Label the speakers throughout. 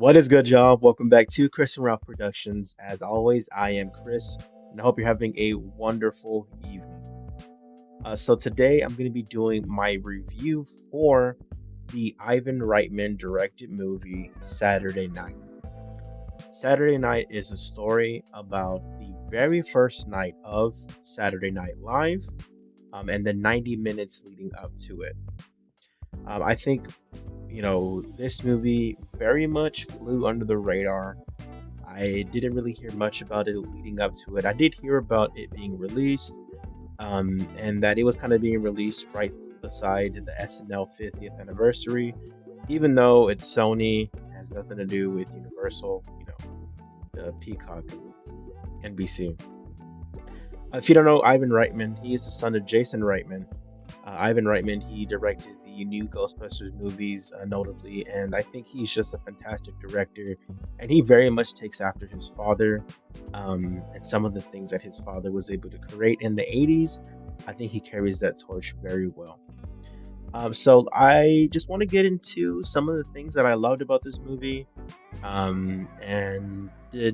Speaker 1: What is good, y'all? Welcome back to Chris and Ralph Productions. As always, I am Chris, and I hope you're having a wonderful evening. So today I'm going to be doing my review for the Ivan Reitman directed movie Saturday Night. Saturday Night is a story about the very first night of Saturday Night Live, and the 90 minutes leading up to it. I think, this movie very much flew under the radar. I didn't really hear much about it leading up to it. I did hear about it being released, and that it was kind of being released right beside the SNL 50th anniversary, even though it's Sony, it has nothing to do with Universal, the Peacock, NBC. If you don't know Ivan Reitman, he is the son of Jason Reitman. Ivan Reitman, he directed the new Ghostbusters movies, notably, and I think he's just a fantastic director. And he very much takes after his father, and some of the things that his father was able to create in the 80s. I think he carries that torch very well. So I just want to get into some of the things that I loved about this movie, and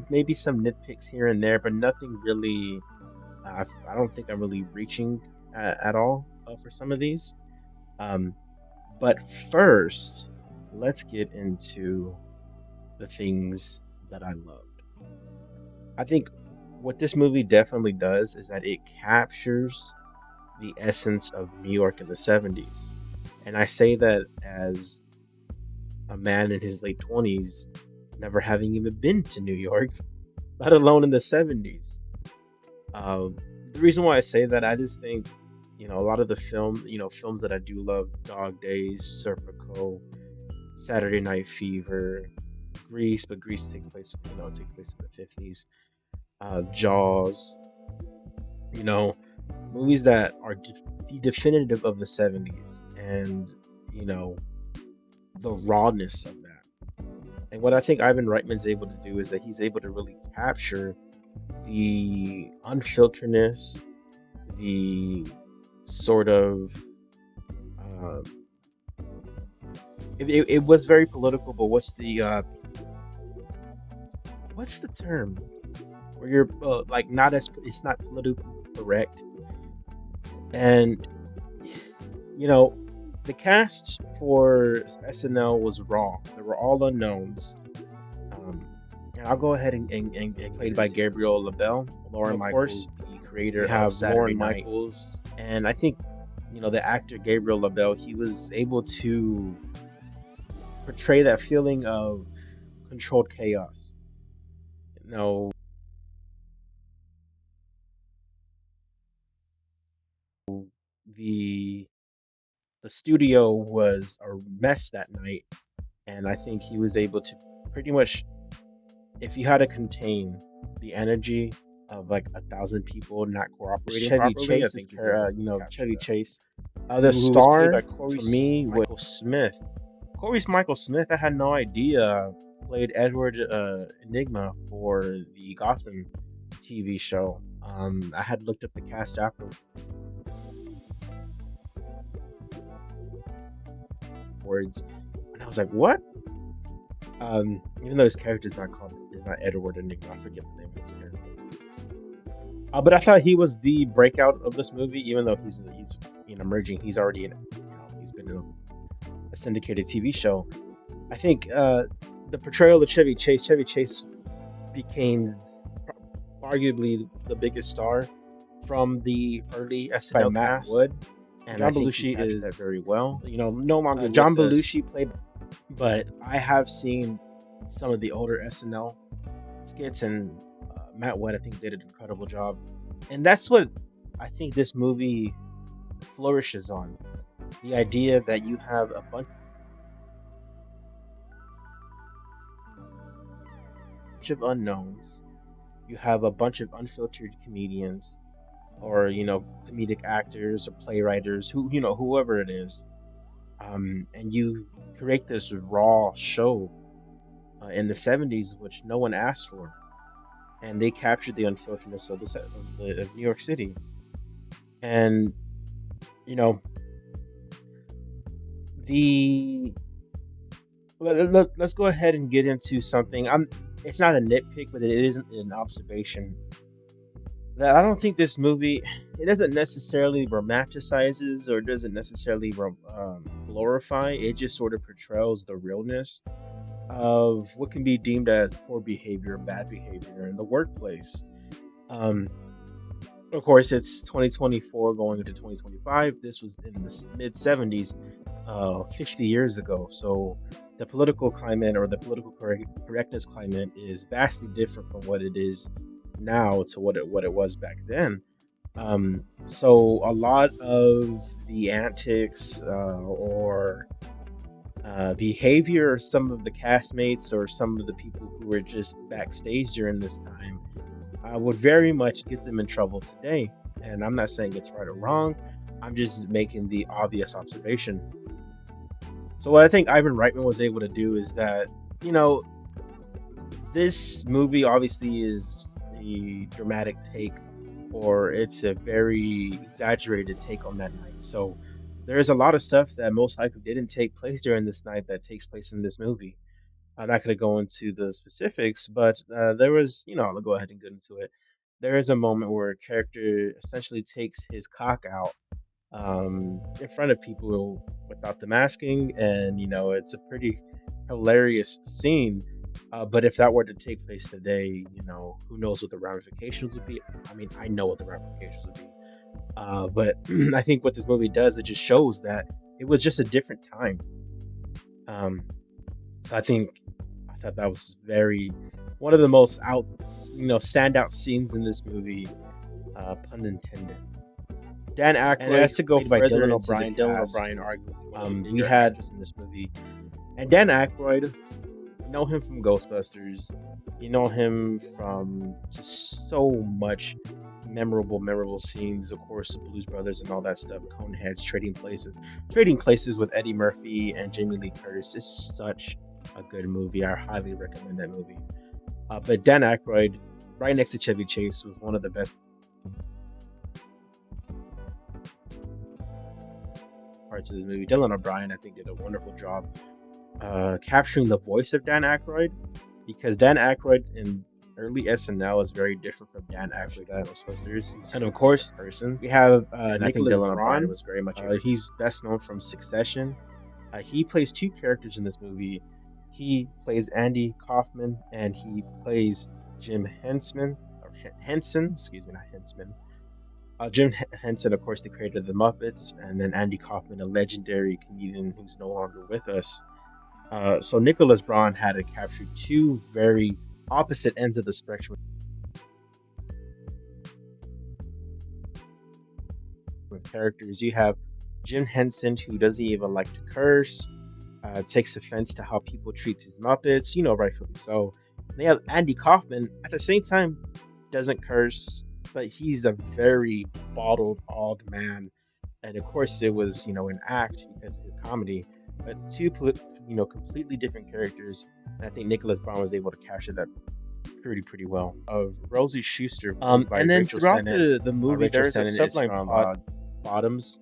Speaker 1: maybe some nitpicks here and there, but nothing really. I don't think I'm really reaching at all for some of these. Um, but first, let's get into the things that I loved. I think what this movie definitely does is that it captures the essence of New York in the 70s. And I say that as a man in his late 20s, never having even been to New York, let alone in the 70s. Uh, the reason why I say that, I just think, a lot of the films that I do love, Dog Days, Serpico, Saturday Night Fever, Grease, but Grease takes place in the 50s. Jaws, you know, movies that are the definitive of the 70s, and you know the rawness of that. And what I think Ivan Reitman's able to do is that he's able to really capture the unfilteredness, the sort of um, it was very political, but what's the term where you're like not as it's not politically correct, and you know the cast for SNL was raw. They were all unknowns. Um, and I'll go ahead and played by Gabriel LaBelle. Lauren of course, Michaels, the creator of have Saturday Lauren Night. Michaels, and I think the actor Gabriel LaBelle, he was able to portray that feeling of controlled chaos. You know, the the studio was a mess that night, and I think he was able to pretty much, if you had to contain the energy of like 1,000 people not cooperating Chevy properly, Chase Chevy that. Chase. The who was played by star for me was Michael Smith. Corey's Michael Smith. I had no idea played Edward Enigma for the Gotham TV show. I had looked up the cast afterwards, and I was like, "What?" Even though his character is not Edward Enigma, I forget the name of his character. But I thought he was the breakout of this movie, even though he's emerging. He's already he's been in a syndicated TV show. I think the portrayal of Chevy Chase. Chevy Chase became arguably the biggest star from the early SNL Matt cast. Wood, and John Belushi is that very well. No longer John Belushi played, but I have seen some of the older SNL skits, and Matt Wood, I think, did an incredible job. And that's what I think this movie flourishes on. The idea that you have a bunch of unknowns, you have a bunch of unfiltered comedians, or comedic actors or playwriters, whoever it is, and you create this raw show in the 70s, which no one asked for, and they captured the unfilteredness of New York City. And you know the Let's go ahead and get into something. It's not a nitpick, but it isn't an observation that I don't think this movie it doesn't necessarily romanticizes or doesn't necessarily glorify. It just sort of portrays the realness of what can be deemed as poor behavior, bad behavior in the workplace. Um, of course, it's 2024 going into 2025. This was in the mid 70s, 50 years ago. So the political climate or the political correctness climate is vastly different from what it is now to what it was back then. So a lot of the antics or behavior of some of the castmates or some of the people who were just backstage during this time would very much get them in trouble today. And I'm not saying it's right or wrong. I'm just making the obvious observation. So what I think Ivan Reitman was able to do is that, you know, this movie obviously is a dramatic take, or it's a very exaggerated take on that night. So there's a lot of stuff that most likely didn't take place during this night that takes place in this movie. I'm not going to go into the specifics, but there was, I'll go ahead and get into it. There is a moment where a character essentially takes his cock out in front of people without the masking, and it's a pretty hilarious scene. But if that were to take place today, who knows what the ramifications would be? I mean, I know what the ramifications would be. But I think what this movie does, it just shows that it was just a different time. Um, so I thought that was very one of the most standout scenes in this movie, pun intended. Dan
Speaker 2: And as
Speaker 1: Aykroyd,
Speaker 2: to go
Speaker 1: played by
Speaker 2: further
Speaker 1: Dylan
Speaker 2: into the
Speaker 1: O'Brien. Dylan
Speaker 2: cast,
Speaker 1: O'Brien, arguably one of the
Speaker 2: we
Speaker 1: bigger
Speaker 2: had
Speaker 1: actors in this movie, and Dan Aykroyd. You know him from Ghostbusters. You know him from just so much memorable scenes. Of course, the Blues Brothers and all that stuff. Coneheads, Trading Places. Trading Places with Eddie Murphy and Jamie Lee Curtis is such a good movie. I highly recommend that movie. But Dan Aykroyd, right next to Chevy Chase, was one of the best parts of this movie. Dylan O'Brien, I think, did a wonderful job capturing the voice of Dan Aykroyd, because Dan Aykroyd in early SNL is very different from Dan Aykroyd in Ghostbusters. And of course, we have Nicholas Braun. Was very much. He's best known from Succession. He plays two characters in this movie. He plays Andy Kaufman, and he plays Jim Henson, or Henson, excuse me, not Hensman. Jim Henson, of course, the creator of the Muppets, and then Andy Kaufman, a legendary comedian who's no longer with us. So Nicholas Braun had to capture two very opposite ends of the spectrum with characters. You have Jim Henson, who doesn't even like to curse, takes offense to how people treat his Muppets, rightfully so. They have Andy Kaufman, at the same time, doesn't curse, but he's a very bottled, odd man. And of course, it was, an act because of his comedy, but two, completely different characters. And I think Nicholas Braun was able to capture that pretty well. Of Rosie Schuster, and then Rachel throughout Sennett. The movie, there's a subline plot. Bottoms,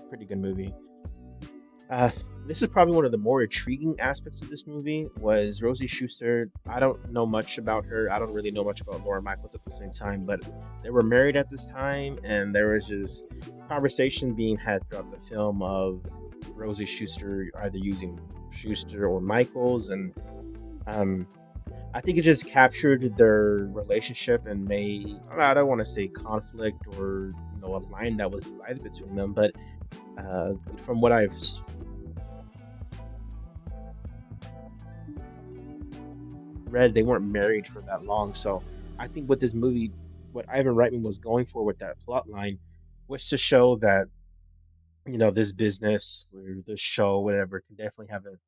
Speaker 1: pretty good movie. This is probably one of the more intriguing aspects of this movie was Rosie Schuster. I don't know much about her. I don't really know much about Laura Michaels at the same time, but they were married at this time, and there was just conversation being had throughout the film of Rosie Schuster either using Schuster or Michaels, and I think it just captured their relationship and made, I don't want to say conflict or a line that was divided between them, but from what I've read, they weren't married for that long. So I think with this movie, what Ivan Reitman was going for with that plot line was to show that this business or this show, whatever, can definitely have an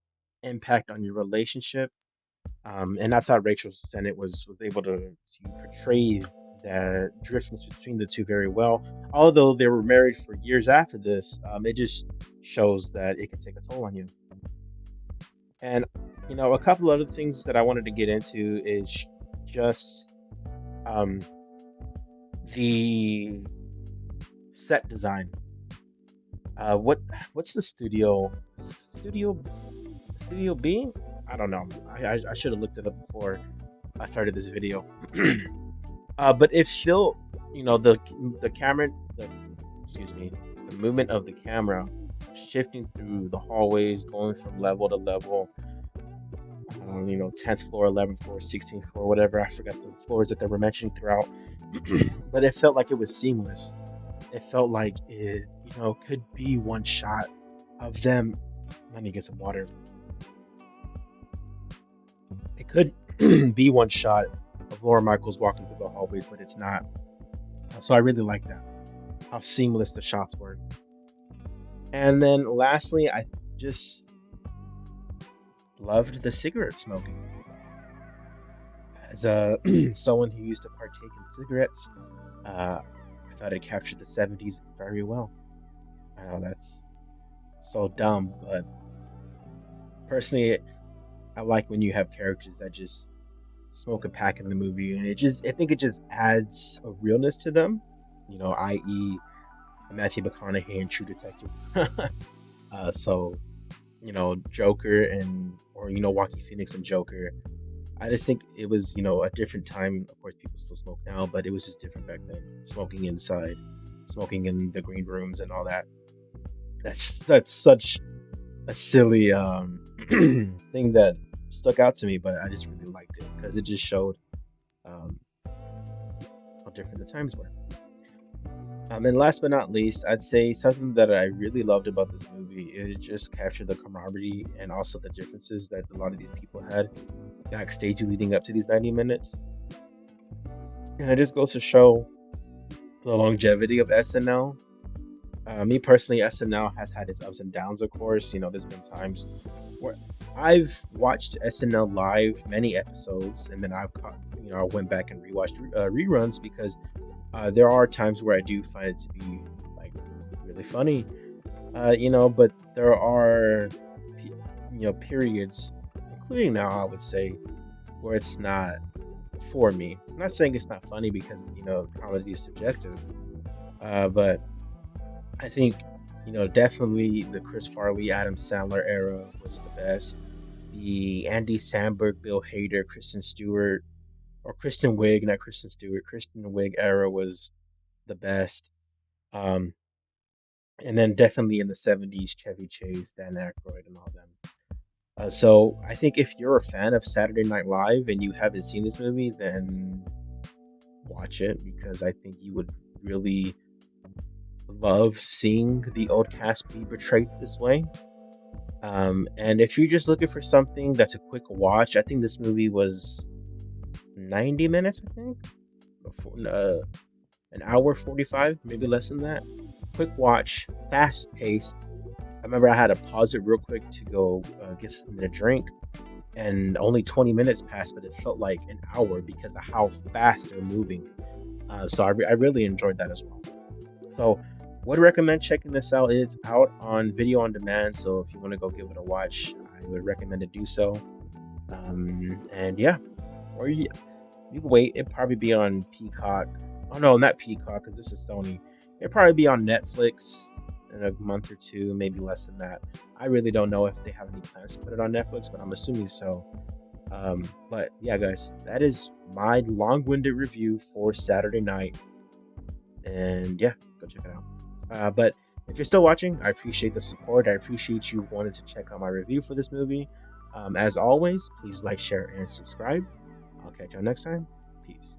Speaker 1: impact on your relationship. And I thought Rachel Sennett was able to portray the difference between the two very well. Although they were married for years after this, it just shows that it can take a toll on you. And a couple other things that I wanted to get into is just um, the set design. What's the studio Studio B? I don't know. I should have looked it up before I started this video. But it still, the camera, the excuse me, the movement of the camera shifting through the hallways, going from level to level, 10th floor, 11th floor, 16th floor, whatever. I forgot the floors that they were mentioning throughout. But it felt like it was seamless. It felt like it, could be one shot of them. Let me get some water. It could be one shot of Laura Michaels walking through the hallways, but it's not. So I really like that, how seamless the shots were. And then lastly, I just loved the cigarette smoking. As someone who used to partake in cigarettes, I thought it captured the 70s very well. I know that's so dumb, but personally, I like when you have characters that just smoke a pack in the movie, and I think it just adds a realness to them, i.e., Matthew McConaughey and True Detective. So, Joker or Joaquin Phoenix and Joker. I just think it was, a different time. Of course, people still smoke now, but it was just different back then. Smoking inside, smoking in the green rooms and all that. That's such a silly thing that stuck out to me, but I just really liked it because it just showed um, how different the times were. And last but not least, I'd say something that I really loved about this movie. It just captured the camaraderie and also the differences that a lot of these people had backstage leading up to these 90 minutes. And it just goes to show the longevity of SNL. Me personally, SNL has had its ups and downs, of course. There's been times where I've watched SNL live many episodes, and then I went back and rewatched reruns because there are times where I do find it to be like really funny, but there are, periods, including now, I would say, where it's not for me. I'm not saying it's not funny because, comedy is subjective, but I think, definitely the Chris Farley, Adam Sandler era was the best. The Andy Samberg, Bill Hader, Kristen Stewart, or Kristen Wiig, not Kristen Stewart, Kristen Wiig era was the best. Um, and then definitely in the 70s, Chevy Chase, Dan Aykroyd, and all them. So I think if you're a fan of Saturday Night Live and you haven't seen this movie, then watch it because I think you would really love seeing the old cast be portrayed this way. And if you're just looking for something that's a quick watch, I think this movie was 90 minutes, I think, an hour 45, maybe less than that. Quick watch, fast paced. I remember I had to pause it real quick to go get something to drink, and only 20 minutes passed, but it felt like an hour because of how fast they're moving. So I really enjoyed that as well. So would recommend checking this out. It's out on video on demand, so if you want to go give it a watch, I would recommend to do so. And yeah, or you can wait. It'd probably be on Peacock. Oh no, not Peacock, because this is Sony. It'd probably be on Netflix in a month or two, maybe less than that. I really don't know if they have any plans to put it on Netflix, but I'm assuming so. But yeah, guys, that is my long-winded review for Saturday Night. And yeah, go check it out. But if you're still watching, I appreciate the support. I appreciate you wanting to check out my review for this movie. As always, please like, share, and subscribe. I'll catch you next time. Peace.